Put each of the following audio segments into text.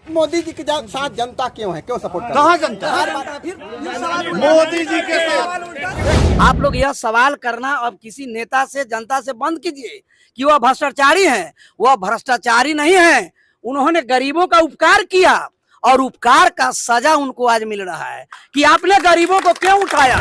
मोदी जी के साथ जनता क्यों है, क्यों सपोर्ट कहाँ जनता मोदी जी के साथ? आप लोग यह सवाल करना अब किसी नेता से, जनता से बंद कीजिए कि वह भ्रष्टाचारी हैं। वह भ्रष्टाचारी नहीं है, उन्होंने गरीबों का उपकार किया और उपकार का सजा उनको आज मिल रहा है कि आपने गरीबों को क्यों उठाया।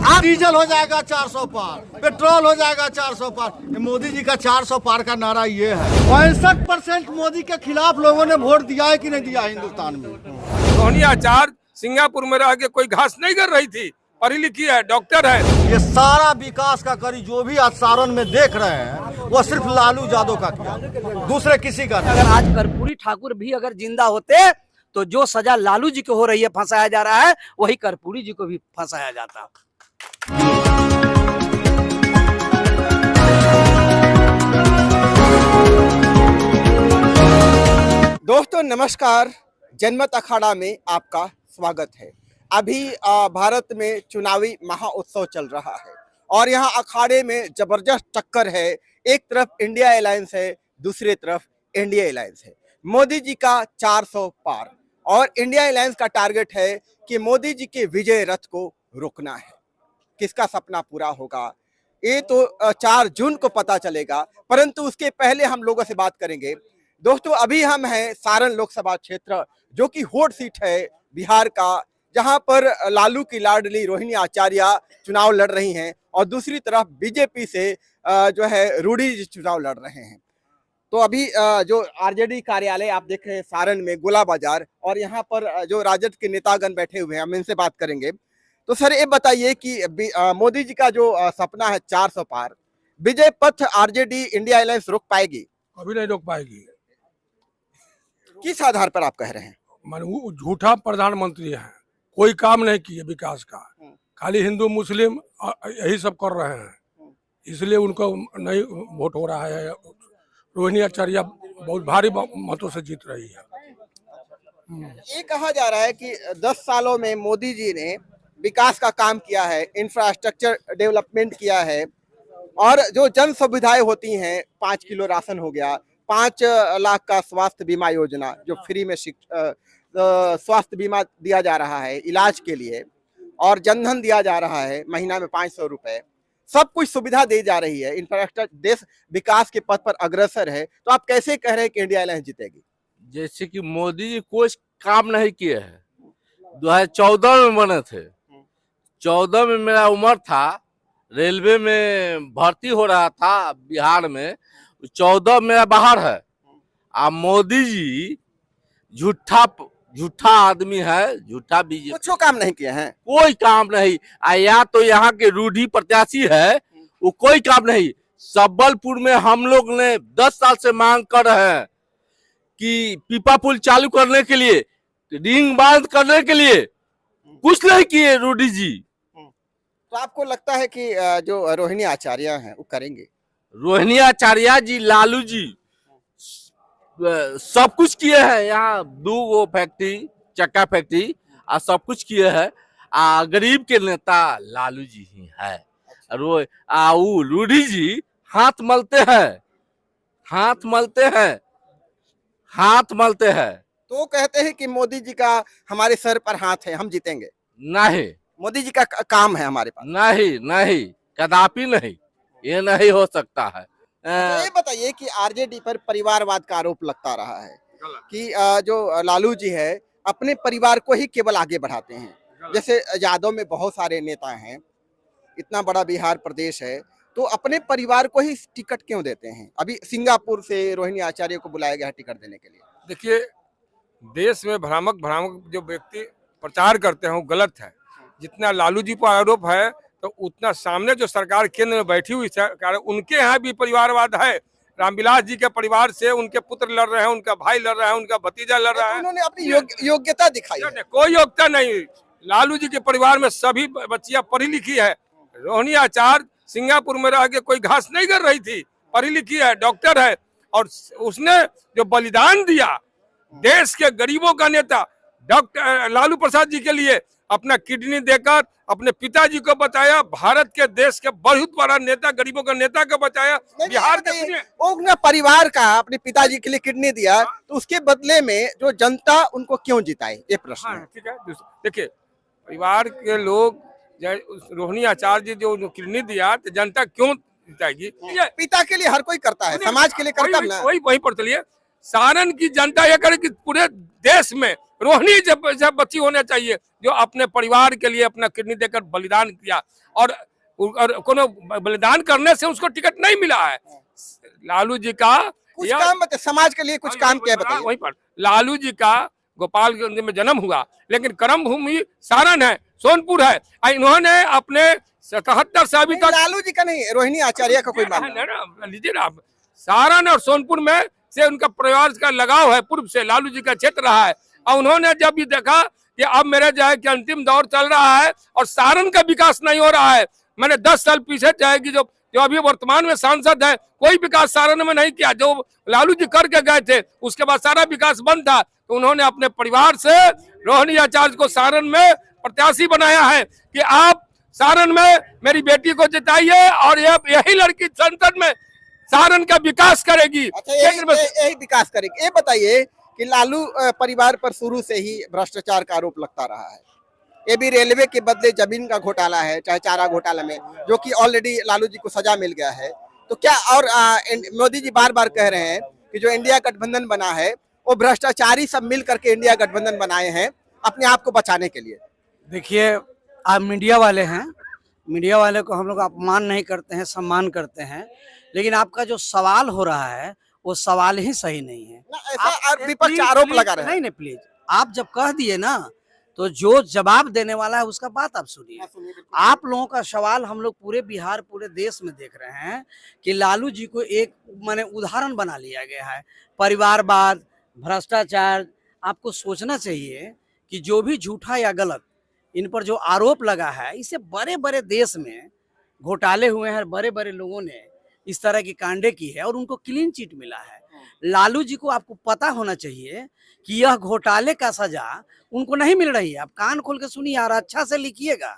आप डीजल हो जाएगा 400 पार, पेट्रोल हो जाएगा 400 पार। ये मोदी जी का 400 पार का नारा ये है। 65% मोदी के खिलाफ लोगों ने वोट दिया है कि नहीं दिया हिंदुस्तान में। रोहिणी आचार्य सिंगापुर में रह के कोई घास नहीं कर रही थी, पढ़ी लिखी है, डॉक्टर है। ये सारा विकास का करी जो भी आज सारण में देख रहे हैं वो सिर्फ लालू यादव का किया, दूसरे किसी का नहीं। अगर आज कर्पूरी ठाकुर भी अगर जिंदा होते तो जो सजा लालू जी को हो रही है, फंसाया जा रहा है, वही कर्पूरी जी को भी फंसाया जाता। दोस्तों नमस्कार, जनमत अखाड़ा में आपका स्वागत है। अभी भारत में चुनावी महाउत्सव चल रहा है और यहाँ अखाड़े में जबरदस्त टक्कर है। एक तरफ इंडिया अलायंस है, दूसरी तरफ इंडिया अलायंस है। मोदी जी का 400 पार और इंडिया अलायंस का टारगेट है कि मोदी जी के विजय रथ को रोकना है। किसका सपना पूरा होगा ये तो 4 जून को पता चलेगा, परंतु उसके पहले हम लोगों से बात करेंगे। दोस्तों अभी हम हैं सारण लोकसभा क्षेत्र, जो कि हॉट सीट है बिहार का, जहां पर लालू की लाडली रोहिणी आचार्य चुनाव लड़ रही हैं और दूसरी तरफ बीजेपी से जो है रूडी जी चुनाव लड़ रहे हैं। तो अभी जो आरजेडी कार्यालय आप देख रहे हैं सारण में गोला बाजार, और यहाँ पर जो राजद के नेतागण बैठे हुए हैं, हम इनसे बात करेंगे। तो सर ये बताइए कि मोदी जी का जो सपना है 400 पार, विजय पथ आरजेडी इंडिया अलायंस रोक पाएगी? अभी नहीं रोक पाएगी। किस आधार पर आप कह रहे हैं? वो झूठा प्रधानमंत्री है, कोई काम नहीं किए विकास का, खाली हिंदू मुस्लिम यही सब कर रहे हैं, इसलिए उनको नहीं वोट हो रहा है। रोहिणी आचार्य बहुत भारी मतों से जीत रही है। ये कहा जा रहा है कि 10 सालों में मोदी जी ने विकास का काम किया है, इंफ्रास्ट्रक्चर डेवलपमेंट किया है, और जो जन सुविधाएं होती हैं, 5 किलो राशन हो गया, 5 लाख का स्वास्थ्य बीमा योजना जो फ्री में स्वास्थ्य बीमा दिया जा रहा है इलाज के लिए, और जनधन दिया जा रहा है महीना में 500 रुपए, सब कुछ सुविधा दी जा रही है। इंफ्रास्ट्रक्चर देश विकास के पथ पर अग्रसर है। तो आप कैसे कह रहे हैं कि इंडिया अलायंस जीतेगी? जैसे कि मोदी जी कोई काम नहीं किए हैं। 2014 में बने थे, 14 में मेरा उम्र था, रेलवे में भर्ती हो रहा था बिहार में, 14 मेरा बाहर है। अब मोदी जी झूठा आदमी है, झूठा बीजेपी, कुछ काम नहीं किए हैं, कोई काम नहीं। या तो यहाँ के रूढ़ी प्रत्याशी है, वो कोई काम नहीं। सबलपुर में हम लोग ने 10 साल से मांग कर रहे हैं कि पीपा पुल चालू करने के लिए, रिंग बांध करने के लिए, कुछ नहीं किए रूडी जी। तो आपको लगता है कि जो रोहिणी आचार्य हैं वो करेंगे? रोहिणी आचार्य जी, लालू जी सब कुछ किए हैं। यहाँ 2 फैक्ट्री, चक्का फैक्ट्री, और सब कुछ किए हैं। गरीब के नेता लालू जी ही है। रूडी जी हाथ मलते हैं, हाथ मलते हैं, हाथ मलते हैं। तो कहते हैं कि मोदी जी का हमारे सर पर हाथ है, हम जीतेंगे। नहीं, मोदी जी का काम है हमारे पास। नहीं नहीं, कदापि नहीं, ये नहीं हो सकता है। तो ये बताइए कि आरजेडी पर परिवारवाद का आरोप लगता रहा है कि जो लालू जी है अपने परिवार को ही केवल आगे बढ़ाते हैं। जैसे यादव में बहुत सारे नेता हैं, इतना बड़ा बिहार प्रदेश है, तो अपने परिवार को ही टिकट क्यों देते हैं? अभी सिंगापुर से रोहिणी आचार्य को बुलाया गया टिकट देने के लिए। देखिए, देश में भ्रामक जो व्यक्ति प्रचार करते हैं वो गलत है। जितना लालू जी पर आरोप है तो उतना सामने जो सरकार केंद्र में बैठी हुई सरकार, उनके यहाँ भी परिवारवाद है। रामविलास जी के परिवार से उनके पुत्र लड़ रहे हैं, उनका भाई लड़ रहा है, उनका भतीजा लड़ रहा है। उन्होंने अपनी योग्यता दिखाई है। कोई योग्यता नहीं। लालू जी के परिवार में सभी बच्चियां पढ़ी लिखी है। रोहिणी आचार्य सिंगापुर में रह के कोई घास नहीं कर रही थी, पढ़ी लिखी है, डॉक्टर है, और उसने जो बलिदान दिया, देश के गरीबों का नेता, डॉक्टर लालू प्रसाद जी के लिए अपना किडनी देकर अपने पिताजी को बचाया, भारत के देश के बहुत बड़ा नेता, गरीबों का नेता को बचाया। बिहार के वो अपने परिवार का अपने पिताजी के लिए किडनी दिया, तो उसके बदले में जो जनता उनको क्यों जिताए, ये प्रश्न है। हाँ, ठीक है। देखिए, परिवार के लोग रोहिणी आचार्य जी जो किडनी दिया तो जनता क्यों जिताएगी? पिता के लिए हर कोई करता है, समाज के लिए करता ना। वही पर चलिए, सारण की जनता ये करे कि पूरे देश में रोहिणी जब बच्ची होना चाहिए जो अपने परिवार के लिए अपना किडनी देकर बलिदान किया, और कोनो बलिदान करने से उसको टिकट नहीं मिला है। लालू जी का कुछ काम बताइए, समाज के लिए कुछ काम क्या बताइए। वहीं पर लालू जी का गोपालगंज में जन्म हुआ, लेकिन कर्म भूमि सारण है, सोनपुर है। इन्होंने अपने 77 से अभी तक लालू जी का नहीं, रोहिणी आचार्य का कोई मामला लीजिए ना, सारण और सोनपुर में से उनका परिवार का लगाव है, पूर्व से लालू जी का क्षेत्र रहा है। और उन्होंने जब भी देखा कि अब मेरे जो है कि अंतिम दौर चल रहा है और सारण का विकास नहीं हो रहा है, मैंने 10 साल पीछे जाएगी जो अभी वर्तमान में सांसद है, कोई विकास सारण में नहीं किया। जो लालू जी करके गए थे उसके बाद सारा विकास बंद था, तो उन्होंने अपने परिवार से रोहिणी आचार्य को सारण में प्रत्याशी बनाया है कि आप सारण में मेरी बेटी को जिताइए और यही लड़की संसद में सारण का विकास करेगी। अच्छा, यही विकास करेगी। ये बताइए कि लालू परिवार पर शुरू से ही भ्रष्टाचार का आरोप लगता रहा है। ये भी रेलवे के बदले जमीन का घोटाला है, चाहे चारा घोटाला में, जो कि ऑलरेडी लालू जी को सजा मिल गया है। तो क्या, और मोदी जी बार बार कह रहे हैं कि जो इंडिया गठबंधन बना है वो भ्रष्टाचारी सब मिल करके इंडिया गठबंधन बनाए हैं अपने आप को बचाने के लिए। देखिए, आप मीडिया वाले हैं, मीडिया वाले को हम लोग अपमान नहीं करते हैं, सम्मान करते हैं, लेकिन आपका जो सवाल हो रहा है वो सवाल ही सही नहीं है। ऐसा विपक्ष आरोप लगा रहे हैं। नहीं, प्लीज, आप जब कह दिए ना तो जो जवाब देने वाला है उसका बात आप सुनिए। आप लोगों का सवाल हम लोग पूरे बिहार, पूरे देश में देख रहे हैं कि लालू जी को एक माने उदाहरण बना लिया गया है। परिवारवाद, भ्रष्टाचार, आपको सोचना चाहिए कि जो भी झूठा या गलत इन पर जो आरोप लगा है, इसे बड़े बड़े देश में घोटाले हुए हैं, बड़े बड़े लोगों ने इस तरह की कांडे की है और उनको क्लीन चिट मिला है। लालू जी को आपको पता होना चाहिए कि यह घोटाले का सजा उनको नहीं मिल रही है। आप कान खोल के सुनिए और अच्छा से लिखिएगा।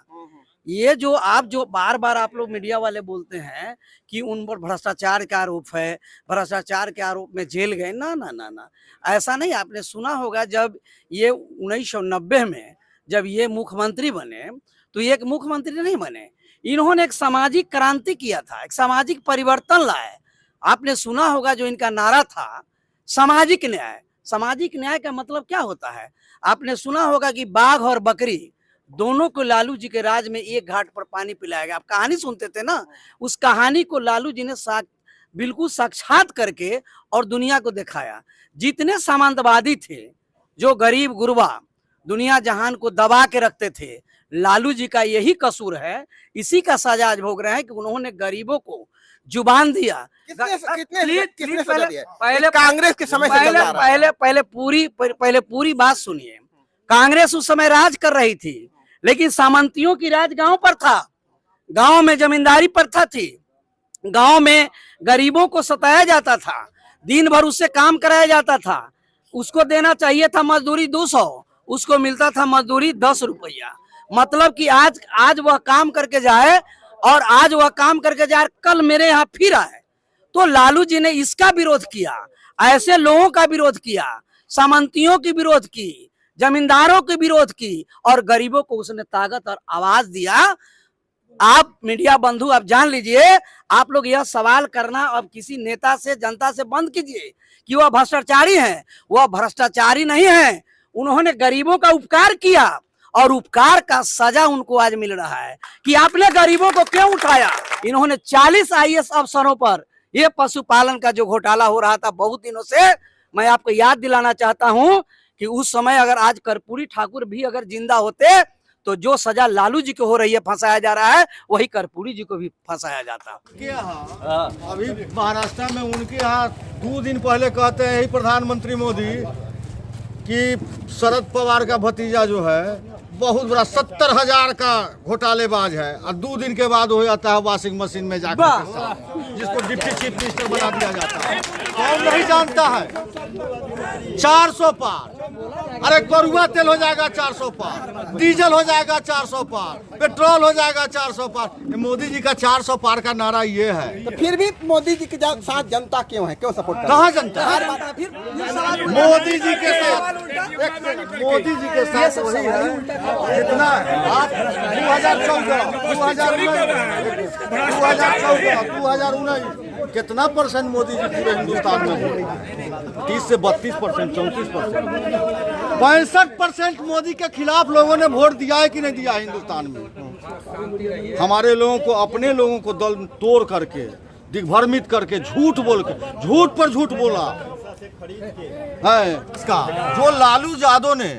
ये जो बार बार आप लोग मीडिया वाले बोलते हैं कि उन पर भ्रष्टाचार का आरोप है, भ्रष्टाचार के आरोप में जेल गए, ना ना ना ना, ऐसा नहीं। आपने सुना होगा जब ये 1990 में जब ये मुख्यमंत्री बने तो ये एक मुख्यमंत्री नहीं बने, इन्होंने एक सामाजिक क्रांति किया था, एक सामाजिक परिवर्तन लाए। आपने सुना होगा जो इनका नारा था सामाजिक न्याय। सामाजिक न्याय का मतलब क्या होता है? आपने सुना होगा कि बाघ और बकरी दोनों को लालू जी के राज में एक घाट पर पानी पिलाया गया। आप कहानी सुनते थे ना, उस कहानी को लालू जी ने बिल्कुल साक्षात करके और दुनिया को दिखाया। जितने सामंतवादी थे, जो गरीब गुरबा दुनिया जहान को दबा के रखते थे, लालू जी का यही कसूर है। इसी का सजा आज भोग रहे हैं कि उन्होंने गरीबों को जुबान दिया। किसने सजा दिया? पहले कांग्रेस के समय से चल रहा है। पहले पूरी बात सुनिए। कांग्रेस उस समय राज कर रही थी, लेकिन सामंतियों की राज गांव पर था, गांव में जमींदारी प्रथा थी, गांव में गरीबों को सताया जाता था, दिन भर उससे काम कराया जाता था। उसको देना चाहिए था मजदूरी 200, उसको मिलता था मजदूरी 10 रुपया। मतलब कि आज वह काम करके जाए और आज वह काम करके जाए, कल मेरे यहाँ फिर आए। तो लालू जी ने इसका विरोध किया, ऐसे लोगों का विरोध किया, सामंतियों की विरोध की, जमींदारों की विरोध की, और गरीबों को उसने ताकत और आवाज दिया। आप मीडिया बंधु, आप जान लीजिए, आप लोग यह सवाल करना अब किसी नेता से, जनता से बंद कीजिए कि वह भ्रष्टाचारी है। वह भ्रष्टाचारी नहीं है, उन्होंने गरीबों का उपकार किया और उपकार का सजा उनको आज मिल रहा है कि आपने गरीबों को क्यों उठाया। इन्होंने 40 IAS अफसरों पर यह पशुपालन का जो घोटाला हो रहा था बहुत दिनों से, मैं आपको याद दिलाना चाहता हूं कि उस समय अगर आज कर्पूरी ठाकुर भी अगर जिंदा होते तो जो सजा लालू जी को हो रही है, फंसाया जा रहा है, वही कर्पूरी जी को भी फंसाया जाता। अभी महाराष्ट्र में उनके यहाँ 2 दिन पहले कहते हैं प्रधानमंत्री मोदी कि शरद पवार का भतीजा जो है बहुत बड़ा 70,000 का घोटालेबाज है, और 2 दिन के बाद हो जाता है वॉशिंग मशीन में जाकर, जिसको डिप्टी चीफ मिनिस्टर बना दिया जाता है। कौन नहीं जानता है? 400 पार अरे करुआ तेल हो जाएगा 400 पार, डीजल हो जाएगा 400 पार, पेट्रोल हो जाएगा 400 पार। ये मोदी जी का 400 पार का नारा ये है। तो फिर भी मोदी जी के साथ जनता क्यों है, क्यों सपोर्ट कर कहाँ जनता है? मोदी जी के साथ, मोदी जी के साथ वही है जितना आप 2019 कितना परसेंट मोदी जी पूरे हिंदुस्तान में 30 से 32%, 34%, 65% मोदी के खिलाफ लोगों ने वोट दिया है कि नहीं दिया है हिंदुस्तान में। हमारे लोगों को, अपने लोगों को दल तोड़ करके, दिग्भ्रमित करके, झूठ बोल के, झूठ पर झूठ बोला है इसका। जो लालू यादव ने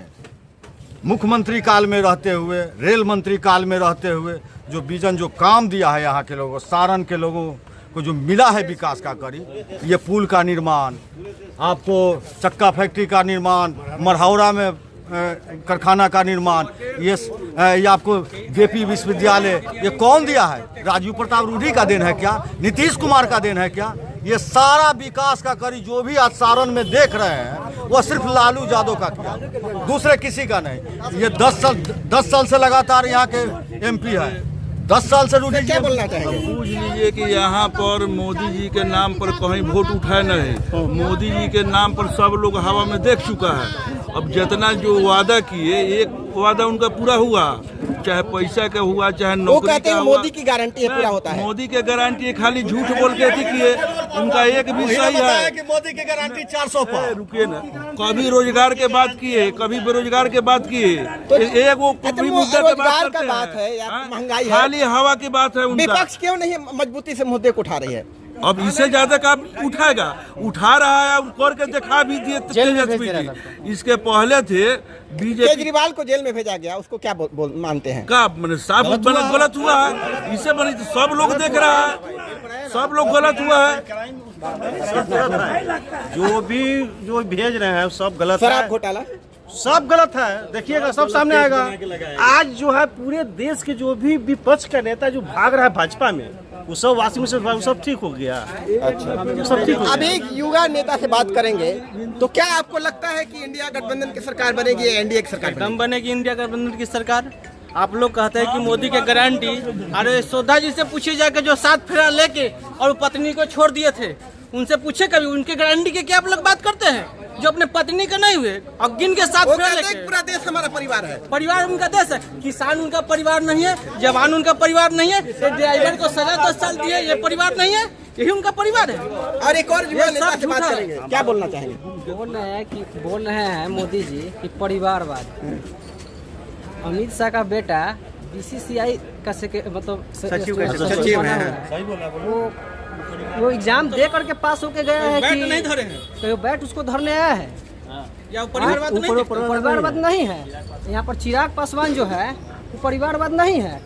मुख्यमंत्री काल में रहते हुए, रेल मंत्री काल में रहते हुए जो विजन, जो काम दिया है यहाँ के लोगों, सारण के लोगों को जो मिला है विकास का करी, ये पुल का निर्माण, आपको चक्का फैक्ट्री का निर्माण, मरहौरा में कारखाना का निर्माण, ये आपको जेपी विश्वविद्यालय, ये कौन दिया है? राजीव प्रताप रूढ़ी का देन है क्या? नीतीश कुमार का देन है क्या? ये सारा विकास का करी जो भी आज सारण में देख रहे हैं वो सिर्फ लालू यादव का किया, दूसरे किसी का नहीं। ये 10 साल से लगातार यहाँ के एमपी है, 10 साल से रूढ़ी। क्या बोलना चाहेंगे? पूछ लीजिए कि यहाँ पर मोदी जी के नाम पर कहीं वोट उठाए नहीं, मोदी जी के नाम पर सब लोग हवा में देख चुका है। अब जितना जो वादा किए, एक वादा उनका पूरा हुआ, चाहे पैसा का हुआ, चाहे वो नौकरी कहते का हैं हुआ। मोदी की गारंटी है पूरा होता है। मोदी के गारंटी खाली झूठ बोल के थी किए, उनका एक भी सही है। कि मोदी की गारंटी 400 पार। रुकिए ना, कभी रोजगार के बात किए, कभी बेरोजगार के बात किए, एक वो अच्छा, भी वो मुद्दा पे रोजगार बात का करते बात हैं। है या हाँ? महंगाई है? खाली हवा की बात है उनका। विपक्ष क्यों नहीं मजबूती से मुद्दे को उठा रही है? अब इससे ज्यादा का उठाएगा, उठा रहा है, करके दिखा भी दिए तेजस्वी जी। इसके पहले थे बीजेपी केजरीवाल को जेल में भेजा गया, उसको क्या मानते हैं? का, मैंने साफ गलत हुआ है। इससे बड़ी तो सब लोग देख रहा है, सब लोग गलत हुआ है। जो भेज रहे हैं सब गलत शराब है, घोटाला सब गलत है। देखिएगा सब सामने आएगा। आज जो है पूरे देश के जो भी विपक्ष का नेता जो भाग रहा है भाजपा में, वो सब वाशिंग मशीन, वो सब ठीक हो गया। अच्छा, सब ठीक हो गया। अभी एक युवा नेता से बात करेंगे, तो क्या आपको लगता है कि इंडिया गठबंधन की सरकार बनेगी या एनडीए की सरकार कम बनेगी इंडिया गठबंधन की सरकार? आप लोग कहते हैं कि मोदी के गारंटी, अरे सोधा जी से पूछिए जाकर जो 7 फेरा लेके और पत्नी को छोड़ दिए थे, उनसे पूछे कभी उनके गारंटी के क्या आप लोग बात करते हैं? जो अपने पत्नी का नहीं हुए और गिन के 7 फेरा लेके। पूरा देश हमारा परिवार है, परिवार उनका देश है, किसान उनका परिवार नहीं है, जवान उनका परिवार नहीं है, ड्राइवर को सजा 10 साल दिए, ये परिवार नहीं है, यही उनका परिवार है। और एक और युवा नेता से बात करेंगे, क्या बोलना चाहेंगे? बोल रहे हैं मोदी जी कि परिवारवाद। अमित शाह का बेटा बीसीसीआई का मतलब सचिव है। वो एग्जाम दे करके पास होके गया है बैट कि नहीं धरे हैं तो बैट उसको धरने आया है या परिवारवाद नहीं है? परिवारवाद नहीं है। यहाँ पर चिराग पासवान जो है वो परिवारवाद नहीं है।